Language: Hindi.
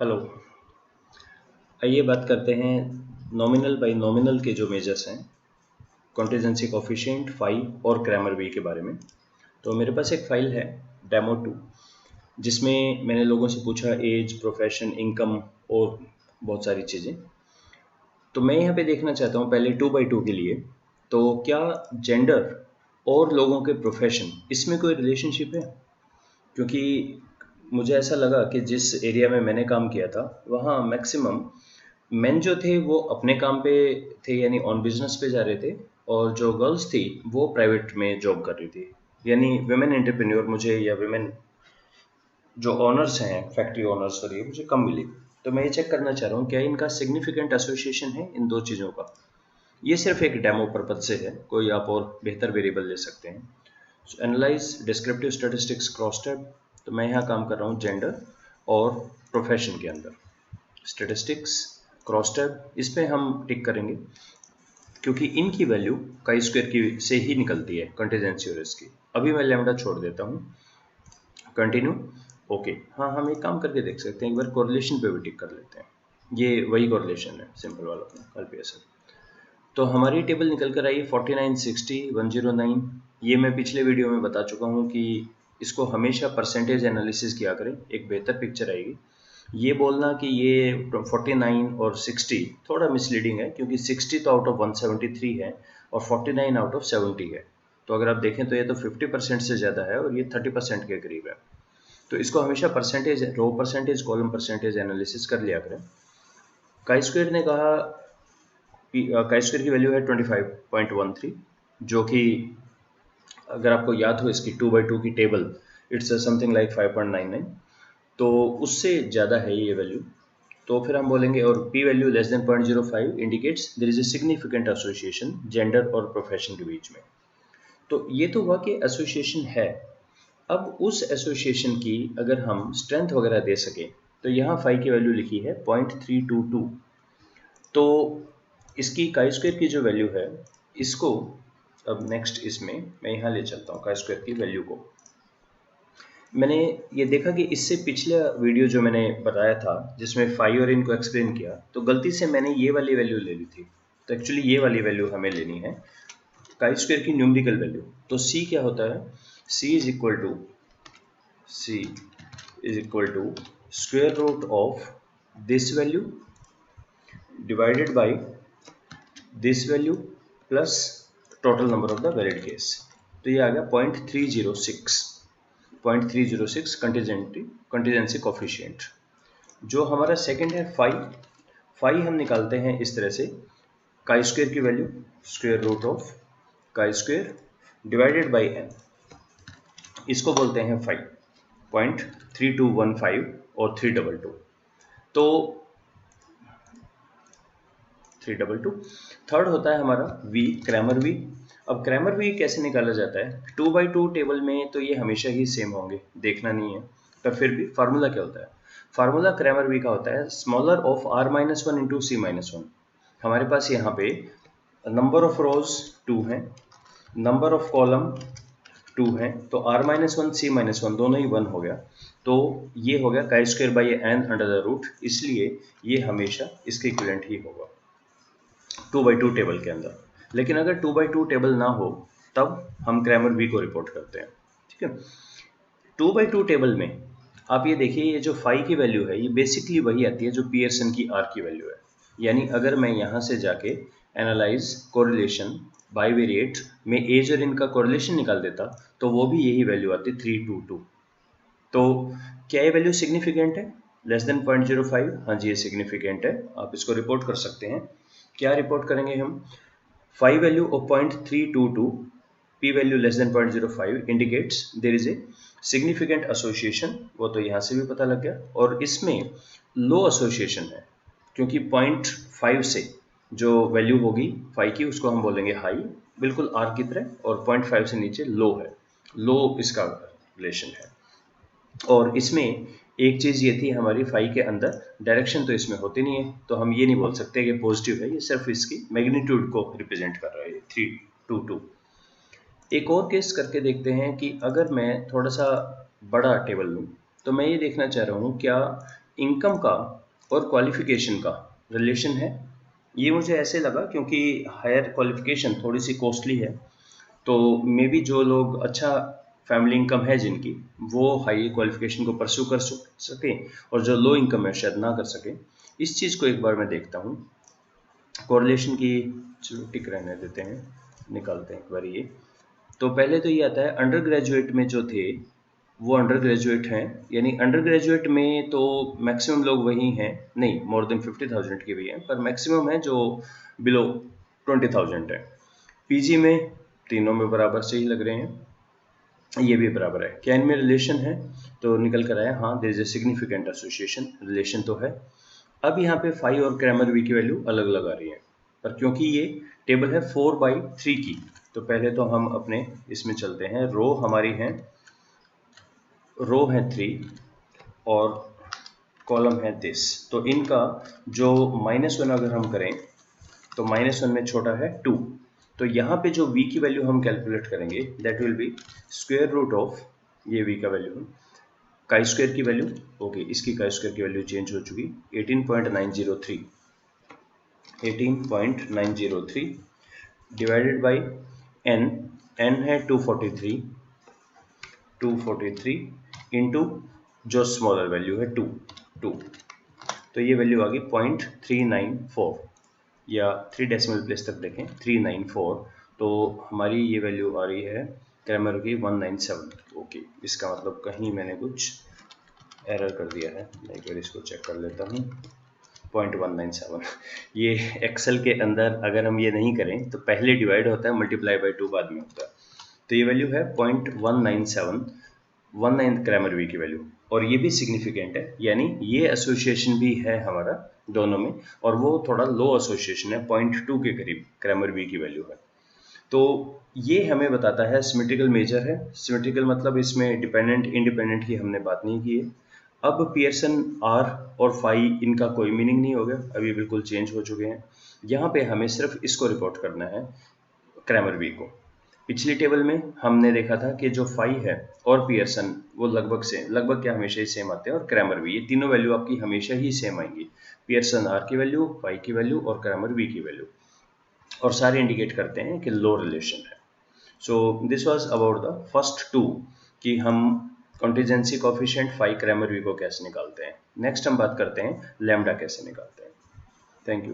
हेलो। आइए बात करते हैं नॉमिनल बाई नॉमिनल के जो मेजर्स हैं, कॉन्टिजेंसी कोफिशिएंट, फाई और क्रैमर वी के बारे में। तो मेरे पास एक फ़ाइल है डेमो 2, जिसमें मैंने लोगों से पूछा एज, प्रोफेशन, इनकम और बहुत सारी चीज़ें। तो मैं यहाँ पे देखना चाहता हूँ पहले 2x2 के लिए, तो क्या जेंडर और लोगों के प्रोफेशन इसमें कोई रिलेशनशिप है? क्योंकि मुझे ऐसा लगा कि जिस एरिया में मैंने काम किया था वहाँ मैक्सिमम मेन जो थे वो अपने काम पे थे, यानी ऑन बिजनेस पे जा रहे थे, और जो गर्ल्स थी वो प्राइवेट में जॉब कर रही थी, यानी वुमेन एंटरप्रेन्योर मुझे, या वुमेन जो ऑनर्स हैं, फैक्ट्री ऑनर्स, और ये मुझे कम मिली। तो मैं ये चेक करना चाह रहा हूँ क्या इनका सिग्निफिकेंट एसोसिएशन है इन दो चीज़ों का। ये सिर्फ एक डेमो पर्पज से है, कोई आप और बेहतर वेरिएबल ले सकते हैं। Analyse descriptive statistics cross tab, तो मैं यहाँ काम कर रहा हूँ जेंडर और प्रोफेशन के अंदर। स्टैटिस्टिक्स क्रॉस टैब, इस पे हम टिक करेंगे क्योंकि इनकी वैल्यू काई स्क्वायर की से ही निकलती है, कंटीजेंसी और इसकी। अभी मैं लैम्डा छोड़ देता हूँ, कंटिन्यू, ओके। हाँ, हम एक काम करके देख सकते हैं, एक बार कोरिलेशन पे भी टिक कर लेते हैं। ये वही कोरिलेशन है, सिंपल वाला अपना कॉलपीएसएल। तो हमारी टेबल निकल कर आई 49, 60, 109। ये मैं पिछले वीडियो में बता चुका हूँ कि इसको हमेशा परसेंटेज एनालिसिस किया करें, एक बेहतर पिक्चर आएगी। ये बोलना कि ये 49 और 60 थोड़ा मिसलीडिंग है, क्योंकि 60 तो आउट ऑफ 173 है और 49 आउट ऑफ 70 है। तो अगर आप देखें तो ये तो 50% से ज़्यादा है और ये 30% के करीब है। तो इसको हमेशा परसेंटेज, रो परसेंटेज, कॉलम परसेंटेज एनालिसिस कर लिया करें। काई स्क्वायर ने कहा, काई स्क्वायर की वैल्यू है 25.13, जो कि अगर आपको याद हो इसकी 2x2 की टेबल, इट्स समथिंग लाइक 5.99, तो उससे ज़्यादा है ये वैल्यू। तो फिर हम बोलेंगे, और p value less than 0.05 indicates there is a significant association gender और प्रोफेशन के बीच में। तो ये तो हुआ कि एसोसिएशन है। अब उस एसोसिएशन की अगर हम स्ट्रेंथ वगैरह दे सकें, तो यहाँ फाई की वैल्यू लिखी है 0.322। तो इसकी काई स्क्वायर की जो वैल्यू है, इसको अब नेक्स्ट इसमें मैं यहाँ ले चलता हूँ काई स्क्वायर की वैल्यू को। मैंने ये देखा कि इससे पिछला वीडियो जो मैंने बताया था जिसमें फाई और इनको एक्सप्लेन किया, तो गलती से मैंने ये वाली वैल्यू ले ली थी। तो एक्चुअली ये वाली वैल्यू हमें लेनी है, काई स्क्वायर की न्यूमेरिकल वैल्यू। तो सी क्या होता है, C is equal to square root of this value divided by this value plus total number of the valid case. तो ये आ गया 0.306 कंटीजेंसी कोफिशिएंट। जो हमारा सेकंड है फाई हम निकालते हैं इस तरह से, काई स्क्वायर की value square root of chi square divided by n, इसको बोलते हैं फाई। 0.3215 और 322, तो 322। थर्ड होता है हमारा वी, क्रैमर वी। अब क्रैमर वी कैसे निकाला जाता है, 2x2 टेबल में तो ये हमेशा ही सेम होंगे, देखना नहीं है, पर फिर भी फार्मूला क्या होता है, फार्मूला क्रैमर वी का होता है smaller of r-1 into c-1। हमारे पास यहाँ पे नंबर ऑफ रोज 2 हैं, नंबर ऑफ कॉलम 2 है, तो r-1 c-1 दोनों ही 1 हो गया। तो ये हो गया chi square by n under the root, इसलिए ये हमेशा इसके इक्विवेलेंट ही होगा 2x2 टेबल के अंदर। लेकिन अगर 2x2 टेबल ना हो तब हम क्रैमर वी को रिपोर्ट करते हैं, ठीक है। 2x2 टेबल में आप ये देखिए, ये जो फाई की वैल्यू है ये बेसिकली वही आती है जो पियर्सन की आर की वैल्यू है। यानी अगर मैं यहाँ से जाके एनालाइज कोरिलेशन बाइवेरिएट में एज और इनका कोरिलेशन निकाल देता, तो वो भी यही वैल्यू आती 322। तो क्या ये वैल्यू सिग्निफिकेंट है, लेस देन 0.05? हाँ जी, ये सिग्निफिकेंट है, आप इसको रिपोर्ट कर सकते हैं। क्या रिपोर्ट करेंगे हम, phi value of 0.322, p value less than 0.05 indicates there is a significant association, वो तो यहाँ से भी पता लग गया। और इसमें लो एसोसिएशन है, क्योंकि 0.5 से जो वैल्यू होगी फाई की उसको हम बोलेंगे हाई, बिल्कुल आर की तरह, और 0.5 से नीचे लो है, लो इसका रिलेशन है। और इसमें एक चीज़ ये थी हमारी फाई के अंदर, डायरेक्शन तो इसमें होती नहीं है, तो हम ये नहीं बोल सकते कि पॉजिटिव है, ये सिर्फ इसकी मैग्नीट्यूड को रिप्रेजेंट कर रहा है 322। एक और केस करके देखते हैं कि अगर मैं थोड़ा सा बड़ा टेबल लूँ, तो मैं ये देखना चाह रहा हूँ क्या इनकम का और क्वालिफिकेशन का रिलेशन है। ये मुझे ऐसे लगा क्योंकि हायर क्वालिफिकेशन थोड़ी सी कॉस्टली है, तो मे बी जो लोग अच्छा फैमिली इनकम है जिनकी, वो हाई क्वालिफिकेशन को परस्यू कर सकें, और जो लो इनकम है शायद ना कर सकें। इस चीज़ को एक बार मैं देखता हूँ कोरिलेशन की। चलो टिक रहने देते हैं, निकालते हैं एक बार ये। तो पहले तो ये आता है अंडर ग्रेजुएट में जो थे वो अंडर ग्रेजुएट हैं, यानी अंडर ग्रेजुएट में तो मैक्सिमम लोग वही हैं, नहीं मोर देन 50,000 के भी हैं, पर मैक्सिमम है जो बिलो 20,000 है। पीजी में तीनों में बराबर से ही लग रहे हैं, ये भी बराबर है। क्या इनमें रिलेशन है? तो निकल कर आया हाँ, there is a significant association, relation तो है। अब यहाँ पे फाई और क्रैमर वी की वैल्यू अलग अलग आ रही है, पर क्योंकि ये टेबल है 4/3 की, तो पहले तो हम अपने इसमें चलते हैं। रो हमारी है 3 और कॉलम है दिस, तो इनका जो -1 अगर हम करें तो -1 में छोटा है 2, तो यहाँ पे जो v की वैल्यू हम कैलकुलेट करेंगे that will be square root of, ये v का वैल्यू है, काई स्क्वायर की वैल्यू, ओके इसकी काई स्क्वायर की वैल्यू चेंज हो चुकी, 18.903 डिवाइडेड बाई n है 243 इंटू जो स्मॉलर वैल्यू है 2, तो ये वैल्यू आ गई 0.394, या 3 डेसिमल प्लेस तक देखें 394, तो हमारी ये वैल्यू आ रही है क्रैमर की 197। ओके, इसका मतलब कहीं मैंने कुछ एरर कर दिया है, मैं एक बार इसको चेक कर लेता हूँ। 0.197, ये एक्सेल के अंदर अगर हम ये नहीं करें तो पहले डिवाइड होता है, मल्टीप्लाई बाई 2 बाद में होता है, तो ये वैल्यू है 0.197, 19 क्रैमर वी की वैल्यू, और ये भी सिग्निफिकेंट है, यानी ये एसोसिएशन भी है हमारा दोनों में, और वो थोड़ा लो एसोसिएशन है, 0.2 के करीब क्रैमर वी की वैल्यू है। तो ये हमें बताता है सिमेट्रिकल मेजर है। सिमेट्रिकल मतलब इसमें डिपेंडेंट इंडिपेंडेंट की हमने बात नहीं की है। अब पियर्सन आर और फाई इनका कोई मीनिंग नहीं हो गया, अभी बिल्कुल चेंज हो चुके हैं। यहाँ पे हमें सिर्फ इसको रिपोर्ट करना है, क्रैमर वी को। पिछली टेबल में हमने देखा था कि जो फाई है और पियर्सन वो लगभग क्या हमेशा ही सेम आते हैं, और क्रैमर वी, ये तीनों वैल्यू आपकी हमेशा ही सेम आएंगी, पियर्सन आर की वैल्यू, फाई की वैल्यू और क्रैमर वी की वैल्यू, और सारे इंडिकेट करते हैं कि लो रिलेशन है। So this was about the first two, कि हम contingency coefficient phi Cramer V को कैसे निकालते हैं। नेक्स्ट हम बात करते हैं लैम्डा कैसे निकालते हैं। Thank you.